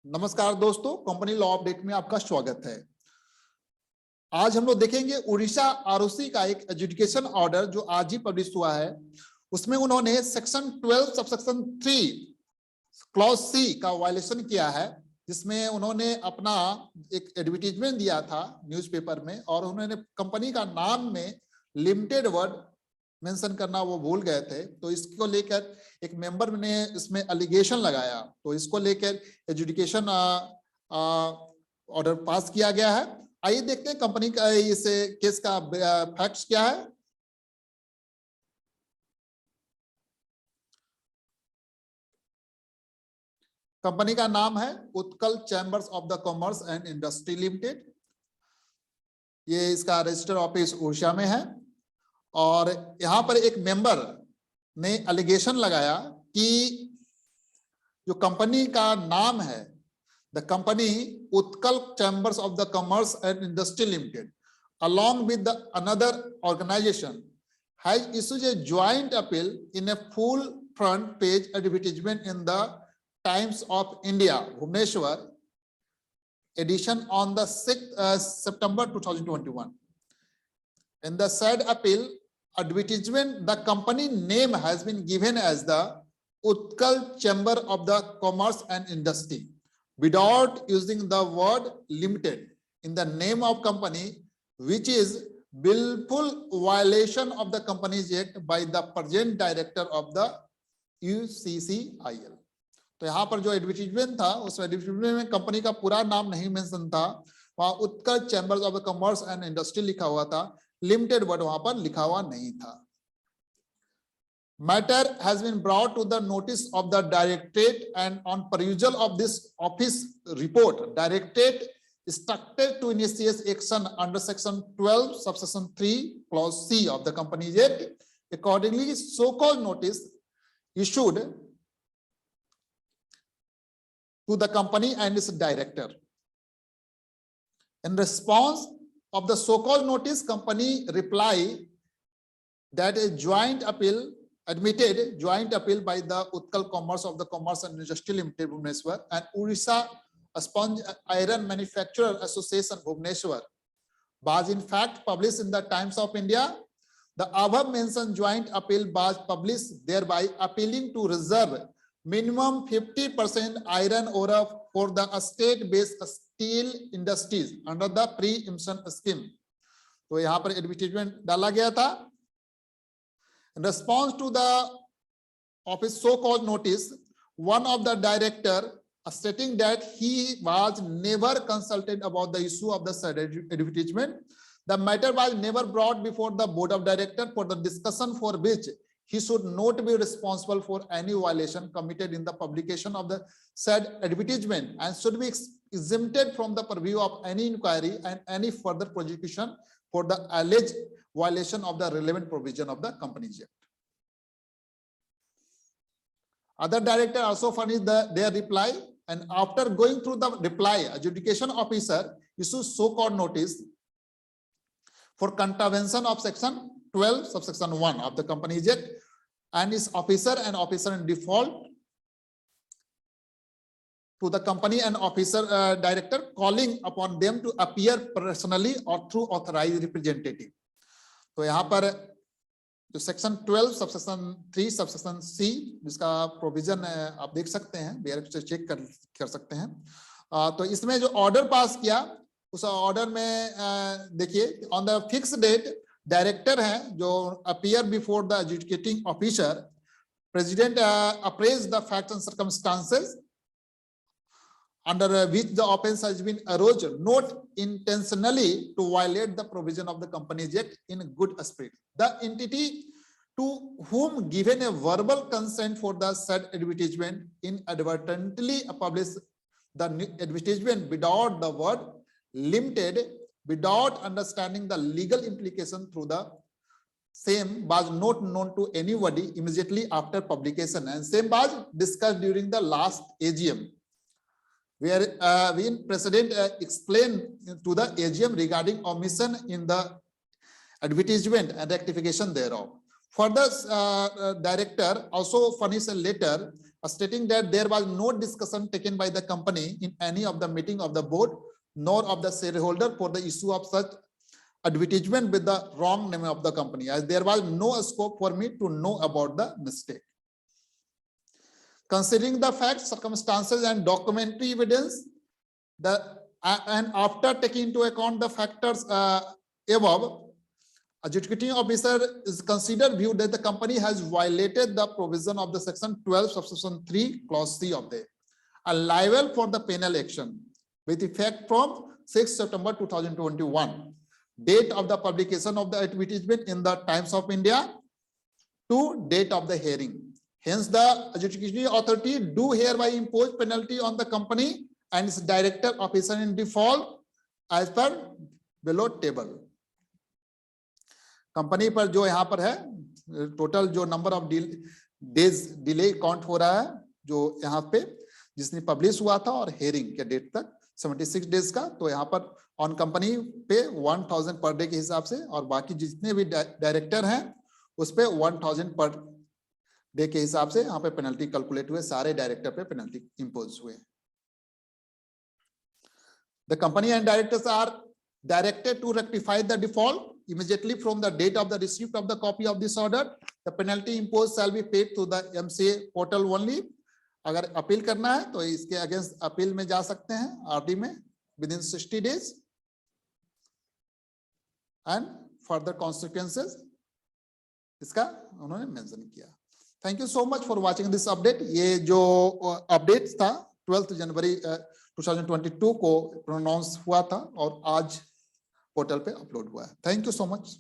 नमस्कार दोस्तों, company law update में आपका स्वागत है। आज हम लोग देखेंगे उड़ीसा आरओसी का एक एजुकेशन ऑर्डर जो आज ही पब्लिश हुआ है। उसमें उन्होंने सेक्शन 12 सबसेक्शन 3 क्लॉज सी का वायलेशन किया है, जिसमें उन्होंने अपना एक एडवर्टाइजमेंट दिया था न्यूज़पेपर में और उन्होंने कंपनी का नाम में लिमिटेड वर्ड मेंशन करना वो भूल गए थे। तो इसको लेकर एक मेंबर ने इसमें एलिगेशन लगाया, तो इसको लेकर एजुकेशन ऑर्डर पास किया गया है। आइए देखते हैं कंपनी का इस केस का फैक्ट्स क्या है। कंपनी का नाम है Utkal chambers of the commerce and industry limited. ये इसका रजिस्टर ऑफिस उड़ीसा में है और यहाँ पर एक मेंबर ने एलिगेशन लगाया कि जो कंपनी का नाम है the company Utkal chambers of the commerce and industry limited along with the another organization has issued a joint appeal in a full front page advertisement in the Times of India Bhubaneswar edition on the 6th September 2021. In the said appeal advertisement, the company name has been given as the Utkal Chamber of the Commerce and Industry without using the word limited in the name of company, which is willful violation of the Companies Act by the present director of the UCCIL. तो यहाँ पर जो advertisement था उस advertisement में company का पूरा नाम नहीं मेंशन था, वहां Utkal chambers of the commerce and industry लिखा हुआ था, लिमिटेड वर्ड वहां पर लिखा हुआ नहीं था। Matter has been brought to the notice of the directorate and on perusal of this office report, directorate instructed to initiate action under section 12 subsection 3 clause C of the Companies Act. Accordingly, so-called notice issued to the company and its director. In response of the so-called notice, company reply that a joint appeal admitted joint appeal by the Utkal Commerce of the Commerce and Industry Limited Bhubaneswar and Orissa Sponge Iron Manufacturer Association Bhubaneswar was in fact published in the Times of India. The above mentioned joint appeal was published, thereby appealing to reserve minimum 50% iron ore for the state-based steel industries under the pre-emption scheme. तो यहाँ पर advertisement डाला गया था। In response to the office so-called notice, one of the director stating that he was never consulted about the issue of the said advertisement. The matter was never brought before the board of directors for the discussion, for which he should not be responsible for any violation committed in the publication of the said advertisement and should be exempted from the purview of any inquiry and any further prosecution for the alleged violation of the relevant provision of the Companies Act. Other director also furnished their reply, and after going through the reply, adjudication officer issues so-called notice for contravention of section 12 subsection 1 of the Companies Act and is officer and officer in default to the company and officer director, calling upon them to appear personally or through authorized representative. तो यहाँ पर जो section 12 subsection 3 subsection सी जिसका provision आप देख सकते हैं, bear से चेक कर सकते हैं। तो इसमें जो ऑर्डर पास किया उस ऑर्डर में देखिए, on the fix date director हैं जो appear before the adjudicating officer, president appraise the facts and circumstances under which the offence has been arose, not intentionally to violate the provision of the Companies Act in good spirit. The entity to whom given a verbal consent for the said advertisement inadvertently published the advertisement without the word limited, without understanding the legal implication through the same, was not known to anybody immediately after publication, and same was discussed during the last AGM, where when president explained to the AGM regarding omission in the advertisement and rectification thereof. Further, director also furnished a letter stating that there was no discussion taken by the company in any of the meeting of the board nor of the shareholder for the issue of such advertisement with the wrong name of the company, as there was no scope for me to know about the mistake. Considering the facts, circumstances, and documentary evidence, and after taking into account the factors above, adjudicating officer is considered view that the company has violated the provision of the section 12 subsection 3 clause C of the and liable for the penal action with effect from 6 September 2021, date of the publication of the advertisement in the Times of India to date of the hearing. Hence, the adjudicating authority do hereby impose penalty on the company and its director officer in default as per below table. Company पर जो यहाँ पर है total जो number of days delay count हो रहा है जो यहाँ पे जिसने पब्लिश हुआ था और हेयरिंग के डेट तक 76 डेज का, तो यहाँ पर ऑन कंपनी पे 1000 पर डे के हिसाब से और बाकी जितने भी डायरेक्टर हैं उस पे 1000 पर डे के हिसाब से यहाँ पे पेनल्टी कैलकुलेट हुए, सारे डायरेक्टर पे पेनल्टी इंपोज हुए. The company and directors are directed to rectify the default immediately from the date of the receipt of the copy of this order. The penalty imposed shall be paid to the MCA portal only. अगर appeal करना है तो इसके against appeal में जा सकते हैं RD में within 60 days and further consequences इसका उन्होंने मेंशन किया. Thank you so much for watching this update. ये जो अपडेट था 12 जनवरी 2022 को प्रोनाउंस हुआ था और आज पोर्टल पे अपलोड हुआ है. Thank you so much.